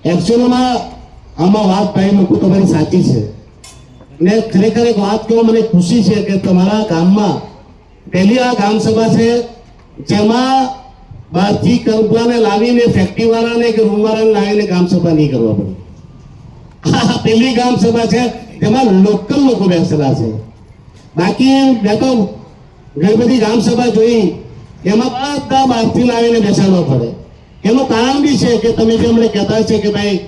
એકચ્યુઅલમાં આમાં વાત ભાઈ મૂકું તમારી સાચી છે ને ખરેખર એક વાત કહો, મને ખુશી છે કે તમારા ગામમાં પહેલી આ ગામ સભા છે જેમાં બહારથી કંપલાને લાવીને ફેક્ટરી વાળાને કે રૂમ વાળાને લાવીને ગામ સભા નહીં કરવા પડે. આ પહેલી ગામ સભા છે તેમાં લોકલ લોકો બેસેલા છે. બાકી મેં તો ઘણી બધી ગામ સભા જોઈ, એમાં બધા બહારથી લાવીને બેસાડવા પડે. એનું કારણ બી છે કે તમે જે અમને કહેતા છે કે ભાઈ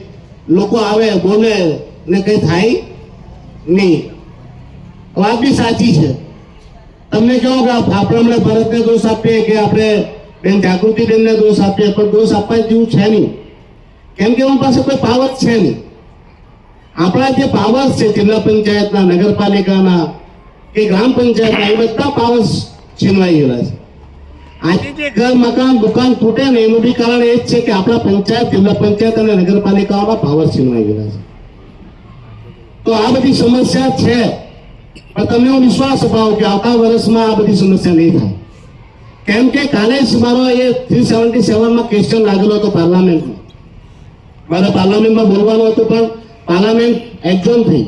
લોકો આવે બોલે ને કંઈ થાય નહીં. વાત બી સાચી છે. તમને કહો કે આપણે હમણાં ભરતને દોષ આપીએ કે આપણે બેન જાગૃતિબેનને દોષ આપીએ, પણ દોષ આપવા જેવું છે નહીં. કેમ કે એમની પાસે કોઈ પાવર છે નહીં. આપણા જે પાવર છે જિલ્લા પંચાયતના, નગરપાલિકાના કે ગ્રામ પંચાયતના, એ બધા પાવર છીનવાઈ ગયેલા છે. આજે જે ઘર મકાન દુકાન તૂટે ને એનું બી કારણ એ જ છે કે આપણા પંચાયત, જિલ્લા પંચાયત અને નગરપાલિકાઓના પાવર છીનવાઈ ગયેલા છે. તો આ બધી સમસ્યા છે, પણ તમને હું વિશ્વાસ અપાવું કે આવતા વર્ષમાં આ બધી સમસ્યા નહીં થાય. કેમ કે કાલે જ મારો એ 377માં ક્વેશ્ચન લાગેલો હતો પાર્લામેન્ટમાં. મારે પાર્લામેન્ટમાં બોલવાનું હતું, પણ પાર્લામેન્ટ એક્ઝોન થઈ.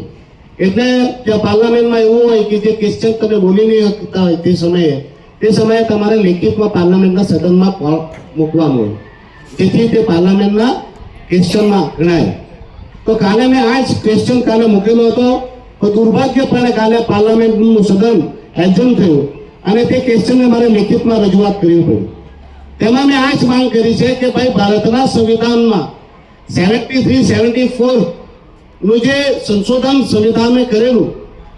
એટલે ત્યાં પાર્લામેન્ટમાં એવું હોય કે જે ક્વેશ્ચન તમે બોલી નહીં શકતા હોય તે સમયે તમારે લેખિતમાં પાર્લામેન્ટના સદનમાં મૂકવાનું હોય, જેથી તે પાર્લામેન્ટના ક્વેશ્ચનમાં ગણાય. તો કાલે મેં આ જ ક્વેશ્ચન કાલે મૂકેલો હતો, તો દુર્ભાગ્યપણે કાલે પાર્લામેન્ટનું સદન એક્ઝોન થયું અને તે ક્વેશ્ચનને મારે લેખિતમાં રજૂઆત કરવી પડી. તેમાં મેં આ જ માંગ કરી છે કે ભાઈ ભારતના સંવિધાનમાં 73-74 નું જે સંશોધન સંવિધાને કરેલું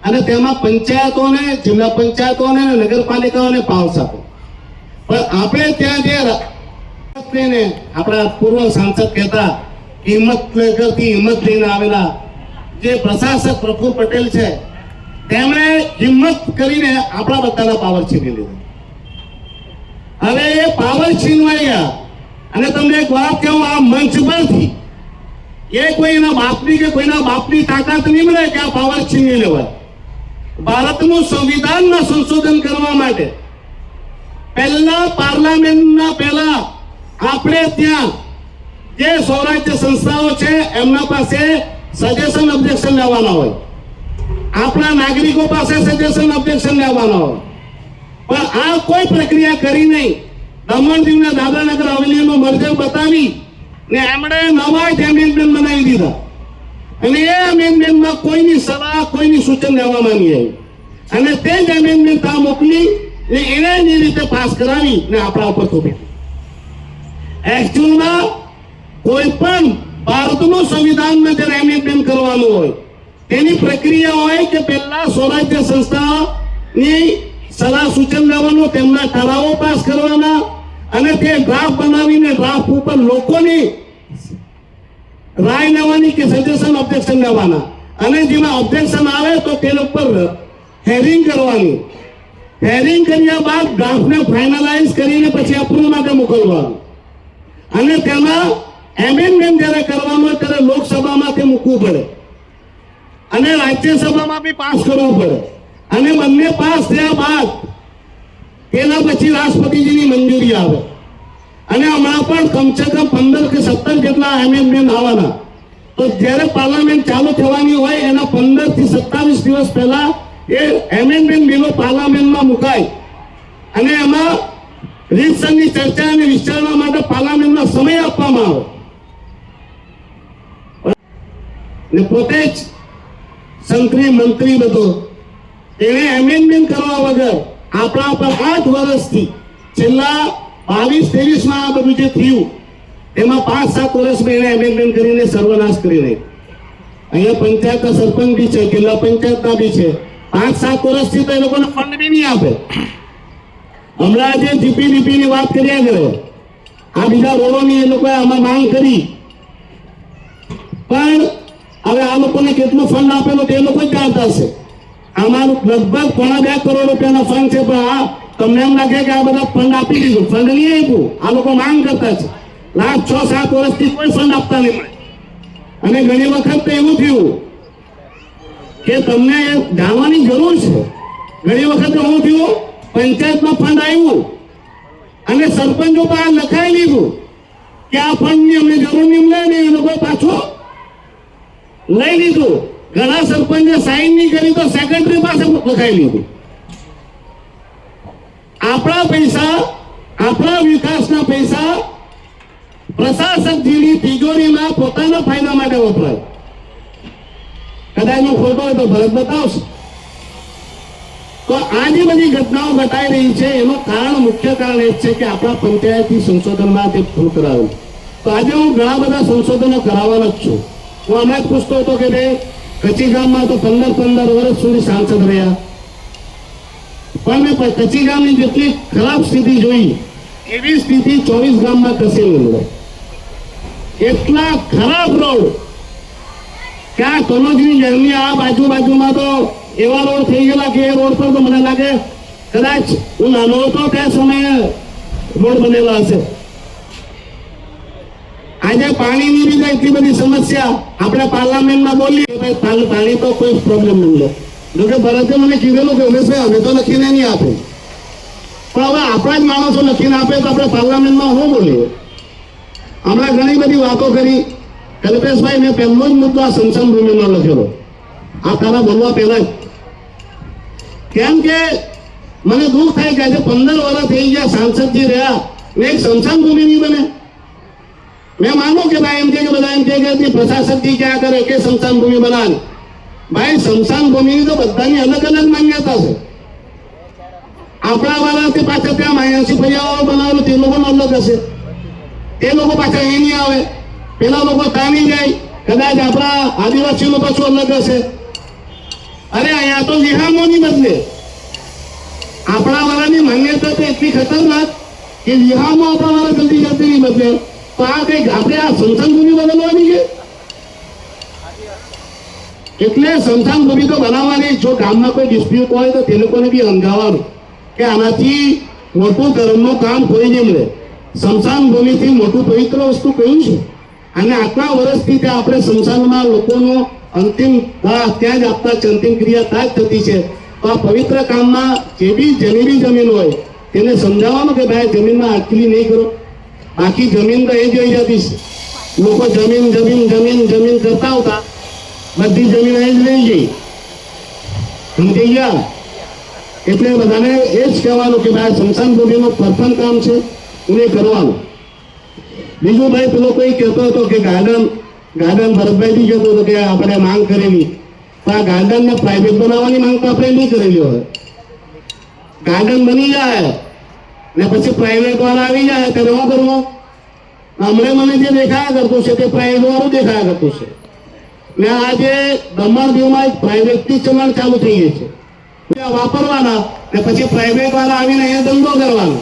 અને તેમાં પંચાયતોને, જિલ્લા પંચાયતોને અને નગરપાલિકાઓને પાવર આપો. પણ આપણે ત્યાં જે આપણા પૂર્વ સાંસદ કહેતા હિંમત લઈને આવેલા જે પ્રશાસક પ્રફુલ્લ પટેલ છે, તેમણે હિંમત કરીને આપણા બધાના પાવર છીની લીધા. હવે એ પાવર છીનવાઈ ગયા. અને તમને એક વાત કહું, આ મંચ પરથી એ કોઈના બાપની કે કોઈના બાપની તાકાત નહીં મળે કે આ પાવર છીનવી લેવાય. ભારતનું સંવિધાનના સંશોધન કરવા માટે પહેલા પાર્લામેન્ટના પહેલા આપણે ત્યાં જે સ્વરાજ્ય સંસ્થાઓ છે એમના પાસે સજેશન ઓબ્જેક્શન લેવાના હોય, આપણા નાગરિકો પાસે સજેશન ઓબ્જેક્શન લેવાના હોય. પણ આ કોઈ પ્રક્રિયા કરી નહીં. દમણ દીવના દાદરાનગર હવેલીનો મર્જર બતાવી ને એમણે નવા જ એમેન્ડમેન્ટ બનાવી દીધા અને એ એમેન્ડમેન્ટમાં કોઈની સલાહ, કોઈની સૂચન લેવામાં નહીં આવી અને તે જ એમેન્ડમેન્ટ આ મોકલી ને એને એ રીતે પાસ કરાવી ને આપણા ઉપર થોપી. એકચ્યુઅલમાં કોઈ પણ ભારતનું સંવિધાનમાં જ્યારે એમેન્ડમેન્ટ કરવાનું હોય તેની પ્રક્રિયા હોય કે પહેલા સ્વરાજ્ય સંસ્થાની સલાહ સૂચન લેવાનું, તેમના ઠરાવો પાસ કરવાના અને તે ડ્રાફ્ટ બનાવીને ડ્રાફ્ટ ઉપર લોકોની રાય લેવાની કે સજેશન ઓબ્જેક્શન લેવાના અને જેમાં ઓબ્જેક્શન આવે તો તે ઉપર હેરિંગ કરવાની. હેરિંગ કર્યા બાદ ડ્રાફ્ટને ફાઇનલાઇઝ કરીને પછી અપ્રૂવ માટે મોકલવાનું અને તેમાં એમેન્ડમેન્ટ જ્યારે કરવાનું હોય ત્યારે લોકસભામાં તે મૂકવું પડે અને રાજ્યસભામાં બી પાસ કરવું પડે અને બંને પાસ થયા બાદ તેના પછી રાષ્ટ્રપતિજીની મંજૂરી આવે. અને હમણાં પણ કમસે કમ 15 કે 17 જેટલા એમેન્ડમેન્ટ આવવાના. તો જ્યારે પાર્લામેન્ટ ચાલુ થવાની હોય એના 15 થી 27 દિવસ પહેલા એ એમેન્ડમેન્ટ બિલો પાર્લામેન્ટમાં મુકાય અને એમાં રીતસરની ચર્ચા અને વિચારણા માટે પાર્લામેન્ટમાં સમય આપવામાં આવે. ને પોતે જ સંત્રી મંત્રી બધો એને એમેન્ડમેન્ટ કરવા વગર આપણા પર 8 વર્ષથી છેલ્લા 22-23માં આ બધું જે થયું એમાં 5-7 વર્ષમાં એને એમેન્ડમેન્ટ કરીને સર્વનાશ કરી નાખ્યો. અહીંયા પંચાયતના સરપંચ બી છે, જિલ્લા પંચાયતના બી છે. 5-7 વર્ષથી તો એ લોકોને ફંડ બી નહીં આપે. હમણાં જે જીપીડીપી ની વાત કર્યા કરે, આ બીજા રોડોની એ લોકોએ આમાં માંગ કરી, પણ હવે આ લોકોને કેટલું ફંડ આપેલો તે લોકો જ જાણતા હશે. આમાં લગભગ 2.5 કરોડ રૂપિયાનો ફંડ છે, પણ આ તમને એમ લાગે કે આ બધા ફંડ આપી દીધું. ફંડ નહીં આપ્યું. આ લોકો માંગ કરતા છે. લાસ્ટ 6-7 વર્ષથી કોઈ ફંડ આપતા નહીં મળે. અને ઘણી વખત તો એવું થયું કે તમને જાણવાની જરૂર છે. ઘણી વખત એવું થયું પંચાયતમાં ફંડ આવ્યું અને સરપંચો પર લખાઈ લીધું કે આ ફંડની અમને જરૂર નહીં મળે ને એ લોકો પાછું લઈ લીધું. ઘણા સરપંચે સાઈન નહીં કરી તો સેક્રેટરી પાસે લખાઈ લીધું. આપણા પૈસા, આપણા વિકાસના પૈસા પ્રશાસક જેવી તિજોરીમાં પોતાના ફાયદા માટે વપરાય. કદાચ નો ખોટો હોય તો ભરત બતાવશે. તો આ જે બધી ઘટનાઓ ઘટાઈ રહી છે એનું કારણ, મુખ્ય કારણ એ છે કે આપણા પંચાયતી સંશોધનમાં તે ભૂલ કરાવેલ. તો આજે હું ઘણા બધા સંશોધનો કરાવવાનો જ છું. હું હમણાં જ પૂછતો હતો કે ભાઈ કચ્છી ગામમાં તો 15 વર્ષ સુધી સાંસદ રહ્યા, પણ મેં કચ્છી ગામની જેટલી ખરાબ સ્થિતિ જોઈ એવી સ્થિતિ 24 ગામમાં કશે નહીં મળે. એટલા ખરાબ રોડ કે આ કનોજની જર્ની આ બાજુમાં તો એવા રોડ થઈ ગયેલા કે એ રોડ પર તો મને લાગે કદાચ હું નાનો હતો ત્યાં સમયે રોડ બનેલા હશે. આજે પાણીની રીતે એટલી બધી સમસ્યા આપણે પાર્લામેન્ટમાં બોલીએ કે ભાઈ પાણી તો કોઈ પ્રોબ્લેમ નહીં. જોકે ભરતે મને કીધેલું કે ઉમેશભાઈ અમે તો લખીને નહીં આપે, પણ હવે આપણા જ માણસો લખીને આપે તો આપણે પાર્લામેન્ટમાં શું બોલીએ? હમણાં ઘણી બધી વાતો કરી. કલ્પેશભાઈ, મેં પહેલો જ મુદ્દો આ સ્મશાન ભૂમિમાં લખેલો આ તારા બોલવા પહેલા જ. કેમ કે મને દુઃખ થાય કે આજે 15 વર્ષ થઈ ગયા સાંસદજી રહ્યા ને એક સ્મશાન ભૂમિ નહીં બને. मैं मानू कि भाई एम के બધા એમ કે પ્રશાસક જી ક્યાં કરે કે સ્મશાન ભૂમિ બનાવે. ભાઈ સ્મશાન ભૂમિની તો બધાની અલગ અલગ માન્યતા છે. આપણા વાળાથી પાછા ત્યાં માયાસી ફરિયાઓ બનાવેલું તે લોકોનો અલગ હશે. તે લોકો પાછા અહીં નહીં આવે, પેલા લોકો ત્યાં નહીં જાય. કદાચ આપણા આદિવાસીનો પાછું અલગ હશે. અરે અહીંયા તો વિહામોની બદલે આપણા વાળાની માન્યતા તો એટલી ખતરનાક કે વિહામો આપણા વાળા જલ્દી જલ્દી નહીં બદલે. તો આ કઈક આપણે આ સ્મશાન ભૂમિ બદલવાની છે. એટલે સ્મશાન ભૂમિ તો બનાવવાની. જો ગામમાં કોઈ ડિસ્પ્યુટ હોય તો તે લોકોને બી સમજાવવાનું કે આનાથી મોટું ધર્મનું કામ કોઈ નહીં મળે. સ્મશાન ભૂમિથી મોટું પવિત્ર વસ્તુ કયું છે? અને આટલા વર્ષથી ત્યાં આપણે સ્મશાનમાં લોકોનો અંતિમ ત્યાં જ આપતા છે, અંતિમ ક્રિયા ત્યાં જ થતી છે. તો આ પવિત્ર કામમાં જે બી જમીન હોય તેને સમજાવવાનું કે ભાઈ જમીનમાં આટલી નહીં કરો. બાકી જમીન તો એ જોઈ જતી છે. લોકો જમીન કરતા હોતા બધી જમીન એ જ લઈ ગઈ. સમજી ગયા? એટલે બધાને એ જ કહેવાનું કે ભાઈ સ્મશાન ભૂમિનું પ્રથમ કામ છે એને કરવાનું. બીજું ભાઈ પેલો કોઈ કહેતો હતો કે ગાર્ડન ભરતભાઈ બી કહેતો હતો કે આપણે માંગ કરેલી, તો આ ગાર્ડનને પ્રાઇવેટ બનાવવાની માંગ તો આપણે નહીં કરેલી હોય. ગાર્ડન બની જાય ને પછી પ્રાઇવેટ વાળા આવી જાય તો ન કરવો. હમણાં મને જે દેખાયા કરતું છે તે પ્રાઇવેટ વાળું દેખાયા કરતું છે. ને આજે દમણ દીવમાં એક પ્રાઇવેટથી ચલણ ચાલુ થઈ ગઈ છે. વાપરવાના ને પછી પ્રાઇવેટ વાળા આવીને અહીંયા ધંધો કરવાનો.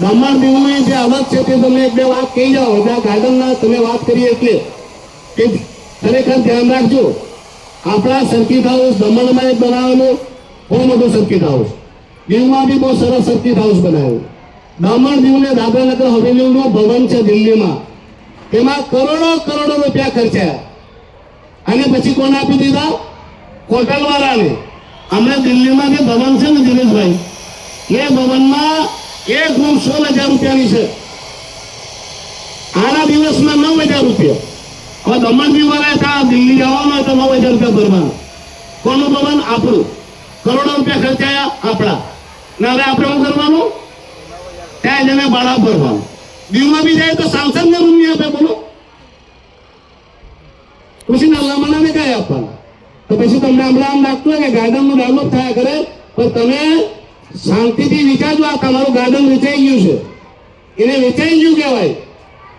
દમણ દીવની જે અલગ છે તે તમે એક બે વાત કહી જાઓ. જ્યાં ગાર્ડનના તમે વાત કરી એટલે કે ખરેખર ધ્યાન રાખજો. આપણા સર્કિટ હાઉસ દમણમાં એક બનાવેલું બહુ મોટું સર્કિટ હાઉસ, દીવમાં બી બહુ સરસ સર્કિટ હાઉસ બનાવ્યું. દમણ દીવને દાદરાનગર હવેલીનું ભવન છે દિલ્હીમાં, તેમાં કરોડો રૂપિયા ખર્ચાયા અને પછી કોને આપી દીધા? હોટલ વાળાને. હમણાં દિલ્હીમાં જે ભવન છે ને દિનેશભાઈ, એ ભવનમાં એક રૂમ 16,000 રૂપિયાની છે. આના દિવસમાં 9,000 રૂપિયા. હવે દમણ દીવ વાળા ત્યાં દિલ્હી જવાનું હોય તો 9,000 રૂપિયા ભરવાના. કોનું ભવન? આપણું. કરોડો રૂપિયા ખર્ચાયા આપણા. ને હવે આપણે શું કરવાનું? ત્યાં જઈને ભાડા ભરવાનું. દીવમાં બી જાય તો સાંસદને રૂમ નહીં આપે. બોલો, પછી નલામણાને કઈ આપવાના? તો પછી તમને હમણાં આમ લાગતું હોય કે ગાર્ડનનું ડેવલપ થયા કરે, પણ તમે શાંતિથી વિચારજો. આ તમારું ગાર્ડન વેચાઈ ગયું છે, એને વેચાઈ ગયું કહેવાય.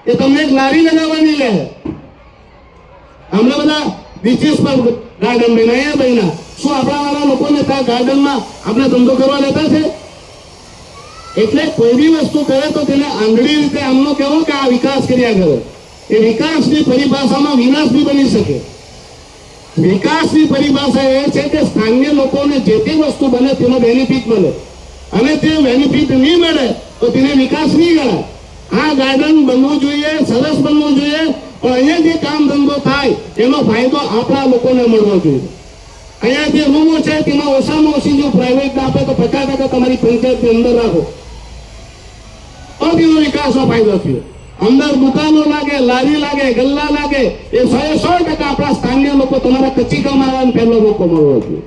એ તમને એક લારી લગાવવાની લે. હમણાં બધા બીચીસ પર ગાર્ડન બનાવ્યા બન્યા. શું આપણા વાળા લોકોને ત્યાં ગાર્ડનમાં આપણે ધંધો કરવા લેતા છે? એટલે કોઈ બી વસ્તુ કરે તો તેને આંગળી રીતે આમનો કહેવો કે આ વિકાસ કર્યા કરે. એ વિકાસની પરિભાષામાં વિનાશ બી બની શકે. વિકાસની પરિભાષા એ છે કે સ્થાનિય લોકોને જે તે વસ્તુ બને તેનો બેનિફિટ મળે, અને તે બેનિફિટ નહીં મળે તો તેને વિકાસ નહીં ગણાય. આ ગાર્ડન બનવું જોઈએ, સરસ બનવું જોઈએ, પણ અહીંયા જે કામ ધંધો થાય એનો ફાયદો આપણા લોકોને મળવો જોઈએ. અહીંયા જે રૂમો છે તેમાં ઓછામાં ઓછી જો પ્રાઇવેટ આપે તો 50% તમારી પંચાયતની અંદર રાખો, તો તેનો વિકાસનો ફાયદો થયો. અંદર દુકાનો લાગે, લારી લાગે, ગલ્લા લાગે, એ 100% આપણા સ્થાનિય લોકો તમારા કચ્છી કમાવાનો પહેલો મોકો મળવો જોઈએ.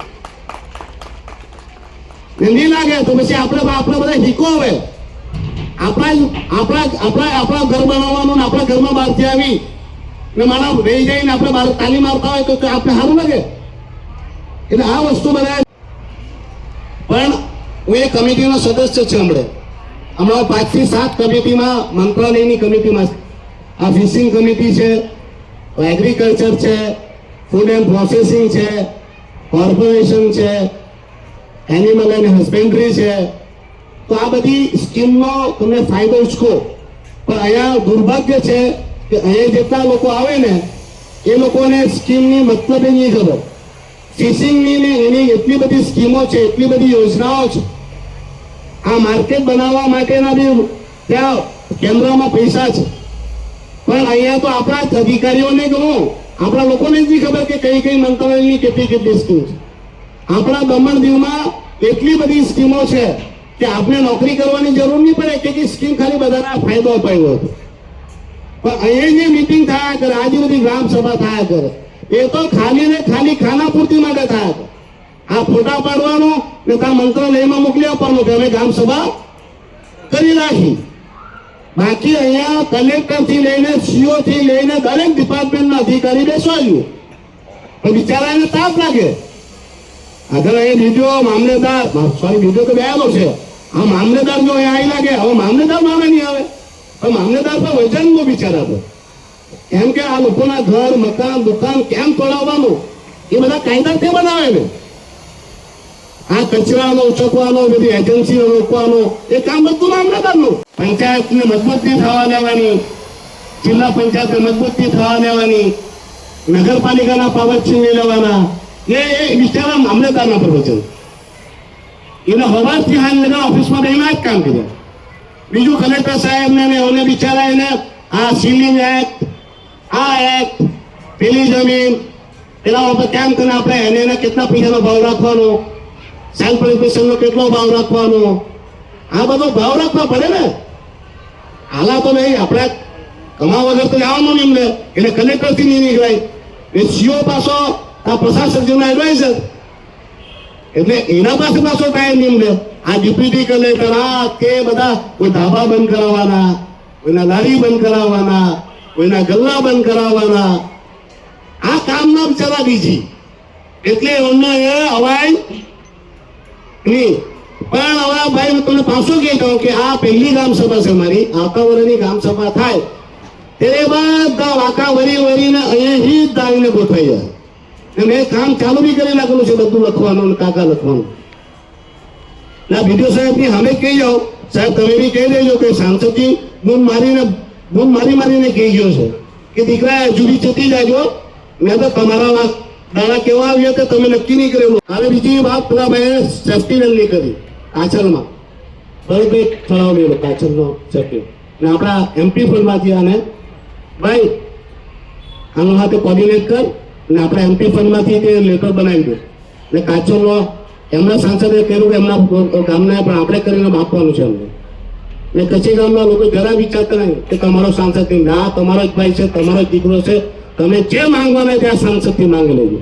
નહીં લાગે તો પછી આપણે બધા શીખો. હવે આપણા ઘર બનાવવાનું ને આપણા ઘરમાં બહારથી આવી ને મારા રહી જઈને આપણે બહાર તાલીમ આવતા હોય તો આપણે સારું લાગે. એટલે આ વસ્તુ બધા પણ હું એ કમિટીનો સદસ્ય છું. હમણાં 5 થી 7 કમિટીમાં, મંત્રાલયની કમિટીમાં આ ફિશિંગ કમિટી છે, એગ્રીકલ્ચર છે, ફૂડ એન્ડ પ્રોસેસિંગ છે, કોર્પોરેશન છે, એનિમલ એન્ડ હસબેન્ડરી છે. તો આ બધી સ્કીમનો તમને ફાયદો ઉચકો. પણ અહીંયા દુર્ભાગ્ય છે કે અહીંયા જેટલા લોકો આવે ને એ લોકોને સ્કીમની મતલબ નહીં ખબર. ફિશિંગની ને એની એટલી બધી સ્કીમો છે, એટલી બધી યોજનાઓ છે. આ માર્કેટ બનાવવા માટેના બી ત્યાં કેન્દ્રમાં પૈસા છે. પણ અહીંયા તો આપણા જ અધિકારીઓને કહું, આપણા લોકોને જ નહીં ખબર કે કઈ મંત્રાલયની કેટલી સ્કીમ છે. આપણા દમણ દીવમાં એટલી બધી સ્કીમો છે કે આપણે નોકરી કરવાની જરૂર નહીં પડે કે સ્કીમ ખાલી બધાને ફાયદો અપાયો હતો. પણ અહીંયા જે મિટિંગ થયા કરે, આજે બધી ગ્રામ સભા થયા કરે, એ તો ખાલી ને ખાલી ખાના પૂર્તિ માટે થયા કરે. આ ફોટા પાડવાનો ને ત્યાં મંત્રાલયમાં મોકલી આપવાનું કે અમે ગ્રામ સભા કરી નાખી. બાકી અહીંયા કલેક્ટર થી લઈને સીઓ થી લઈને દરેક ડિપાર્ટમેન્ટના અધિકારી બેસવા જોઈએ. પણ બિચારાને તાપ લાગે. આગળ અહીંયા બીજો મામલેદાર, સોરી બીજો તો બેલો છે, આ મામલેદાર જો અહીંયા આવી લાગે, હવે મામલેદાર મામે નહીં આવે. પણ મામલેદાર તો વજન નો બિચારા તો કેમ કે આ લોકોના ઘર, મકાન, દુકાન કેમ તોડાવવાનું એ બધા કાયદા તે બનાવે ને. આ કચરાનો ઉચકવાનો, બધી એજન્સીઓ રોકવાનો એ કામ બધું મામલતદારનું. પંચાયતને મજબૂતી થવા લેવાની, જિલ્લા પંચાયતને મજબૂતી થવા લેવાની, નગરપાલિકાના પાવર છીનવી લેવાના, એ બિચારા મામલતદારના પ્રવચન. એને હવારથી હાલ લગા ઓફિસમાં રહીને જ કામ કર્યા. બીજું કલેક્ટર સાહેબને એને બિચારા એને આ સીલિંગ એક્ટ, આ એક્ટ, પેલી જમીન એના ઉપર કેમ કરીને આપણે એને કેટલા પૈસાનો ભાવ રાખવાનો, સેલ્ફ પોલ્યુશનનો કેટલો ભાવ રાખવાનો, આ બધો ભાવ રાખવા પડે ને. હાલા તો નહીં, આપણે કમા વગર તો જવાનું નહીં એમને. એટલે કલેક્ટરથી નહીં નીકળાય. એ સીઓ પાછો આ પ્રશાસકજીનો એડવાઇઝર, એટલે એના પાસે પાછો ટાઈમ નહીં એમને. આ ડેપ્યુટી કલેક્ટર આ કે બધા કોઈ ધાબા બંધ કરાવવાના, કોઈના લારી બંધ કરાવવાના, કોઈના ગલ્લા બંધ કરાવવાના, આ કામના બિચારા બીજી. એટલે એમને એ અવાય નહીં. પણ હવે ભાઈ હું તમને પાછું કહી દઉં કે આ પહેલી ગ્રામ સભા છે મારી. આવતા વર્ષની ગ્રામ સભા થાય ત્યારે બધા વાંકા વરીને અહીંયાથી જ આવીને ગોઠવાઈ જાય. મેં કામ ચાલુ બી કરી નાખેલું છે, બધું લખવાનું, કાકા લખવાનું. ના બીડીઓ સાહેબની સામે કહી જાઓ, સાહેબ તમે બી કહી દેજો કે સાંસદજી બૂમ મારીને કહી ગયો છે કે દીકરા જુદી જતી જાજો, મેં તો તમારા દાડા કેવા આવ્યા કે તમે નક્કી નહીં કરેલું. હવે બીજી વાત પેલા ભાઈ સેફ્ટી વેલની કરી કાચલમાં, ભાઈ ચડાવેલો કાચલનો સેફ્ટી ને આપણા એમપી ફંડમાંથી. આને ભાઈ આનો હાથે કોર્ડિનેટ કર ને આપણા એમપી ફંડમાંથી તે લેટર બનાવી દો. ને કાચલનો એમના સાંસદે કહ્યું કે એમના ગામને પણ આપણે કરીને આપવાનું છે અમને. ને કચ્છી ગામના લોકો જરા વિચારતા નહીં કે તમારો સાંસદ નહીં. ના, તમારો જ ભાઈ છે, તમારો જ દીકરો છે, તમે જે માંગવાના ત્યાં સાંસદથી માંગી લેજો.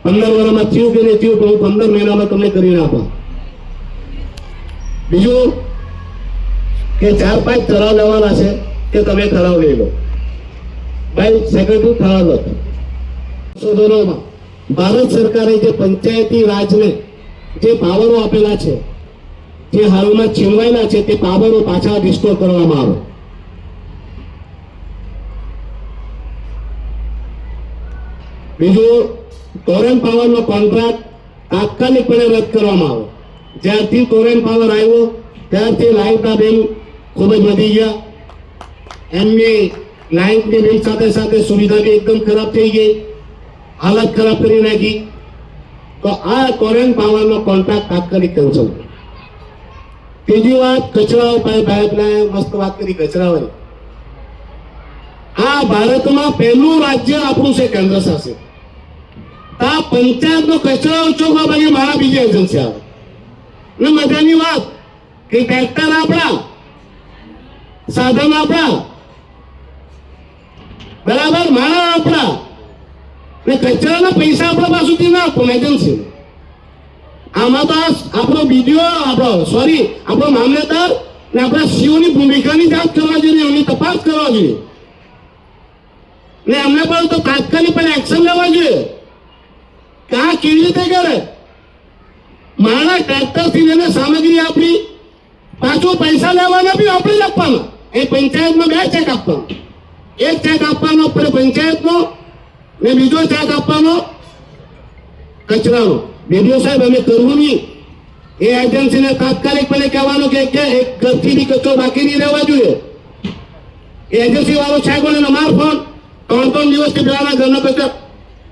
15 વર્ષમાં થયું કે નહીં થયું તો હું 15 મહિનામાં તમને કરીને આપા. બીજું કે 4-5 ઠરાવ લેવાના છે કે તમે ઠરાવ લઈ લો. ભાઈ સેક્રેટરી ઠરાવ લો. સંશોધનોમાં ભારત સરકારે જે પંચાયતી રાજને જે પાવરો આપેલા છે, જે હાલમાં છીનવાયેલા છે, તે પાવરો પાછા રિસ્ટોર કરવામાં આવે. બીજું, ટોરેન્ટ પાવરનો કોન્ટ્રાક્ટ તાત્કાલિકપણે રદ કરવામાં આવે. જ્યારથી ટોરેન્ટ પાવર આવ્યો ત્યારથી લાઇટના બિલ ખૂબ જ વધી ગયા. એમની લાઇટની બિલ સાથે સાથે સુવિધા બી એકદમ ખરાબ થઈ ગઈ, હાલત ખરાબ કરી નાખી. તો આ ટોરેન્ટ પાવરનો કોન્ટ્રાક્ટ તાત્કાલિક કેન્સલ. ત્રીજી વાત, કચરા પાઇપલાઇન, મસ્ત વાત કરી કચરાવાળી. આ ભારતમાં પહેલું રાજ્ય આપણું છે કેન્દ્ર શાસિત. આ પંચાયતનો કચરો ઉચકવા બાજુ મારા બીજી એજન્સી આવે. ને મજાની વાત કે ટ્રેક્ટર આપણા, સાધન આપણા, બરાબર, માણા આપણા ને કચરાના પૈસા આપણા પાસેથી ના આપો એજન્સી. આમાં તો આપણો બીડીઓ આપણો મામલેદાર ને આપણા સીઓની ભૂમિકાની જાંચ કરવા જોઈએ, એમની તપાસ કરવા જોઈએ ને એમને પણ તો તાત્કાલિક પણ એક્શન લેવા જોઈએ કે આ કેવી રીતે કરે. મારા ટ્રેક્ટરથી લઈને સામગ્રી આપણી પાછું પૈસા લેવાના બી આપણે જ આપવાના. એ પંચાયતમાં 2 ચેક આપવાનો, એક ચેક આપવાનો પંચાયતનો ને બીજો ચેક આપવાનો કચરાનો. બીડીઓ સાહેબ અમે કરવું નહીં, એ એજન્સીને તાત્કાલિકપણે કહેવાનું કે એક ઘરથી બી કચરો બાકી નહીં રહેવા જોઈએ. એજન્સી વાળો છે કોને માર ફોન 3 દિવસથી પેલાના ઘરનો કચરો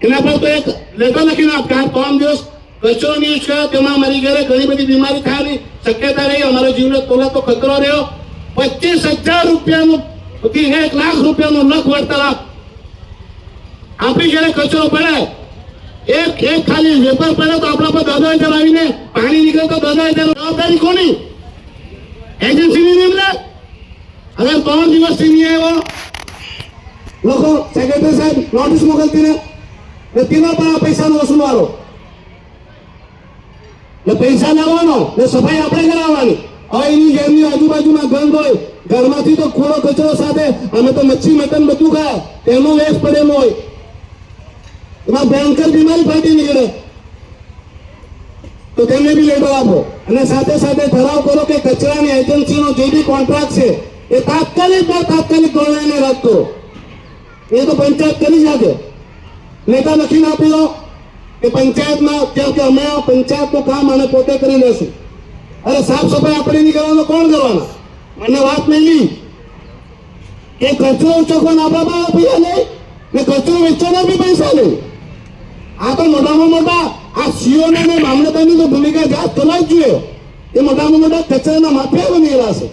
એના પર તો એક લેખો લખીને આપતા 3 દિવસ કચરો નહીં ઉછળ્યો, તેમાં મારી ઘરે ઘણી બધી બીમારી થવાની શક્યતા રહી, અમારો જીવનો તોલા તો ખતરો રહ્યો. 25,000 રૂપિયાનું 1 લાખ રૂપિયાનું લખ વળતર આપણી ઘરે કચરો પડે, એક ખાલી વેપર પડે તો આપણા પર 10,000 આવીને પાણી નીકળે તો 10,000 જવાબદારી કોની? એજન્સીની નહીં મળે. અગર 3 દિવસથી નહીં આવ્યો લખો સેક્રેટરી સાહેબ નોટિસ મોકલતી ને તેના પર પૈસાનો વસૂલવાનો ને પૈસા લેવાનો ને સફાઈ આપણે કરાવવાની. હવે એની ઘરની આજુબાજુના ગંધ હોય, ઘરમાંથી તો ખોડો કચરો સાથે અમે તો મચ્છી મટન બધું ખાય તેનો વેસ્ટ પડેલો હોય, એમાં ભયંકર બીમારી ફાટી નીકળે તો તેમને બી લેબર આપો. અને સાથે સાથે ઠરાવ કરો કે કચરાની એજન્સીનો જે બી કોન્ટ્રાક્ટ છે એ તાત્કાલિક ધોરણે રાખતો, એ તો પંચાયત કરી શકે. નેતા લખીને આપી દો કે પંચાયતમાં કે અમે પંચાયતનું કામ અને પોતે કરી લેશું. અરે સાફ સફાઈ આપણે નહીં કરવાનો, કોણ કરવાના? મને વાત નહીં કે કચરો ઉચકવાના આપણા પૈસા લે ને કચરો વેચવાના બી પૈસા લે. આ તો મોટામાં મોટા આ સીઓને અને મામલતદારની તો ભૂમિકા જાત કરવા જ જોઈએ. એ મોટામાં મોટા કચરાના માફિયા બની રહ્યા છે.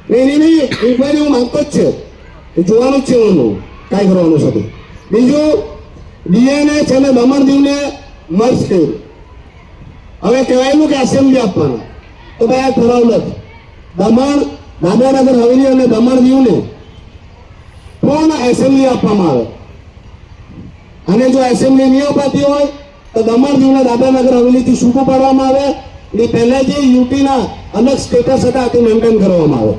એની ઇન્કવાયરી હું માંગતો જ છે, જોવાનું જ છે, એનું કાંઈ કરવાનું છે. બીજું ડીએનએ છે ને દમણ દીવને મર્જ કર્યું. હવે કહેવાયેલું કે એસેમ્બલી આપવાના, તો ભાઈ આ ઠરાવ નથી. દમણ દાદરાનગર હવેલી અને દમણ દીવને પણ એસેમ્બલી આપવામાં આવે. અને જો એસેમ્બલી નહીં અપાતી હોય તો દમણ દીવને દાદરાનગર હવેલીથી છૂટું પાડવામાં આવે. એ પહેલા જે યુટીના અલગ સ્ટેટસ હતા તે મેન્ટેન કરવામાં આવે.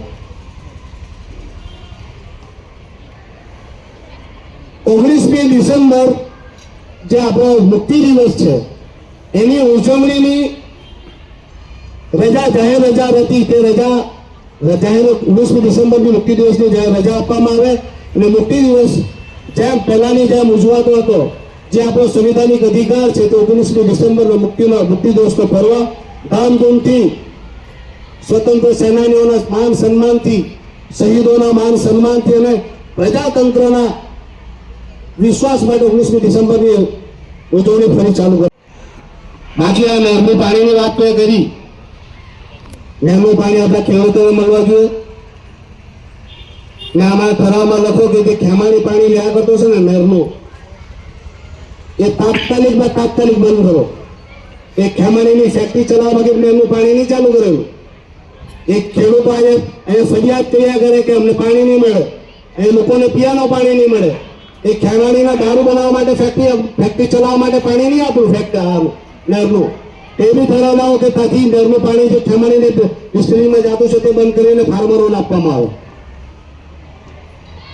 19મી ડિસેમ્બર જે આપણો મુક્તિ દિવસ છે એની ઉજવણીની રજા, જાહેર રજા હતી. તે રજા જાહેર 19મી ડિસેમ્બરની મુક્તિ દિવસની રજા આપવામાં આવે અને મુક્તિ દિવસ જેમ પહેલાની જેમ ઉજવાતો હતો, જે આપણો સંવિધાનિક અધિકાર છે, તો 19મી ડિસેમ્બરનો મુક્તિ દિવસનો પર્વ ધામધૂમથી સ્વતંત્ર સેનાનીઓના માન સન્માનથી, શહીદોના માન સન્માનથી અને પ્રજાતંત્રના વિશ્વાસ માટે 19મી ડિસેમ્બરની ઉજવણી ફરી ચાલુ કરી. બાકી આ નહેરનું પાણીની વાત તો કરી, નહેરનું પાણી આપણા ખેડૂતોને મળવા જોઈએ ને આમાં ઠરાવમાં લખો કે જે ખેમાણી પાણી લેવા કરતો છે ને નહેરનું, એ તાત્કાલિક બંધ કરો. એ ખેમાણીની ફેક્ટરી ચલાવવા માટે નહેરનું પાણી નહીં ચાલુ કરેલું. એક ખેડૂતો અહીંયા ફરિયાદ કર્યા કરે કે અમને પાણી નહીં મળે, એ લોકોને પીવાનું પાણી નહીં મળે. એ ખેમાણીના દારૂ બનાવવા માટે ફેક્ટરી ચલાવવા માટે પાણી નહીં આપવું નહેરનું. તે બી ઠરાવ લાવો કે ત્યાંથી નહેરનું પાણી જે ખેમાણીને ડિસ્ટિલરીમાં જતું છે તે બંધ કરીને ફાર્મરોને આપવામાં આવે.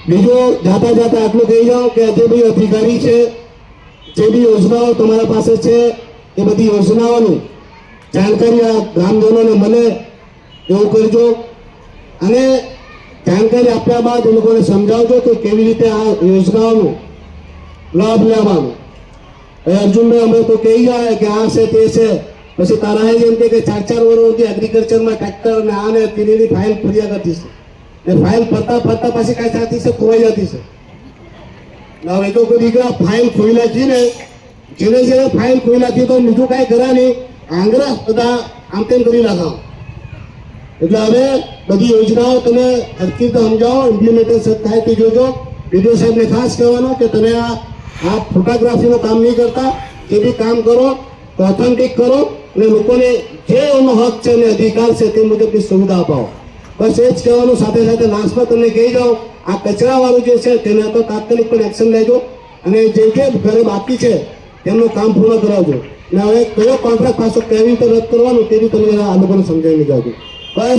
બીજું જાતા આટલું કહી જાઓ કે જે બી અધિકારી છે, જે બી યોજનાઓ તમારા પાસે છે એ બધી યોજનાઓની જાણકારી આ ગ્રામજનોને મળે એવું કરજો. અને જાણકારી આપ્યા બાદ એ લોકોને સમજાવજો કે કેવી રીતે આ યોજનાઓનો લાભ લેવાનો. અર્જુનભાઈ અમે તો કહી જાય કે આ છે તે છે, પછી તારા એમ કે 4 વર્ષથી એગ્રીકલ્ચરમાં ટ્રેક્ટર ને આ ને તેની ફાઇલ ફર્યા કરતી છે, એ ફાઇલ ફરતા પાછી કાંઈ થતી છે, ખોવાઈ જતી છે. હવે તો કોઈ દીકરા ફાઇલ ખોઈ નાખી ને જેને ફાઇલ ખોઈ નાખી તો બીજું કાંઈ કરા નહીં, આંગળા બધા આમ તેમ કરી નાખાવ. એટલે હવે બધી યોજનાઓ તમે હરકી રીતે સમજાવો, ઇમ્પ્લિમેન્ટેશન થાય તે જોજો. વીડિયો સાહેબને ખાસ કહેવાનો કે તમે આ ફોટોગ્રાફીનું કામ નહીં કરતા, જે બી કામ કરો તો ઓથેન્ટિક કરો અને લોકોને જે એનો હક છે અને અધિકાર છે તે મુજબની સુવિધા અપાવો. બસ એ જ કહેવાનું. સાથે સાથે લાસ્ટમાં તમને કહી જાઉં આ કચરાવાળું જે છે તેને તો તાત્કાલિક પણ એક્શન લેજો અને જે ઘરે બાકી છે તેમનું કામ પૂર્ણ કરાવજો. અને હવે કયો કોન્ટ્રાક્ટ પાછો કેવી રીતે રદ કરવાનું તે બી તમે આ લોકોને સમજાવી લીધા. બસ